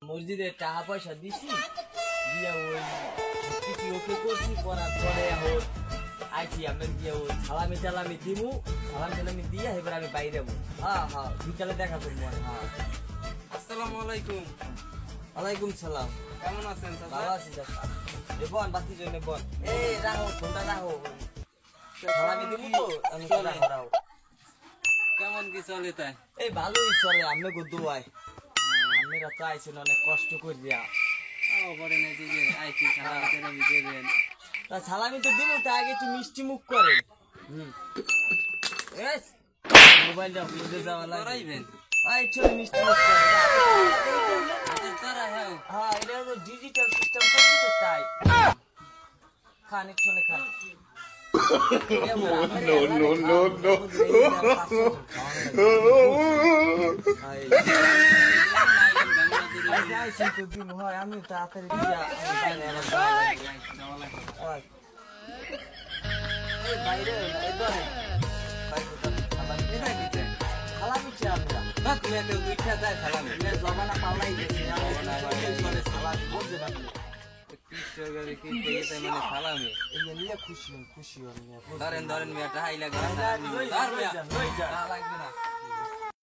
মসজিদে টাকা পয়সা দিছি দিয়া ওই কিছু ওকে করছি করার পরে এখন আইছি আমি গিয়ে ওই সালামি টালামি দিমু সালামি টালামি দিয়ে এবার আমি বাইরে যাবো। হ্যাঁ হ্যাঁ বিকালে দেখা করবো। হ্যাঁ আসসালামু আলাইকুম। ওয়ালাইকুম সালাম। কেমন আছেন চাচা? ভালো আছি চাচা। বন বাতি জন্য বন। এই রাখো ফোনটা রাখো, সালামি দিমু তো আমি রাখো। কেমন কি চলে তাই? এই ভালোই চলে, আমি গো দোয়াই। আমরা তো আইছেন অনেক কষ্ট করিয়া। পরে নাকি যে আইছি সালামি টালামি দেবেন। তা সালামি তো দিব, তা আগে একটু মিষ্টি মুখ করেন। মোবাইলটা বুঝে যাওয়া করাইবেন? চল মিষ্টি মুখ করেন। হ্যাঁ এটা তো ডিজিটাল সিস্টেম করছি তো তাই। খান একটু খান। আমি তাড়াতাড়ি জমানা পাল্লাই গেছে সালামি খুশি ধরেন ধরেন মিয়া টাহাই লাগবে না।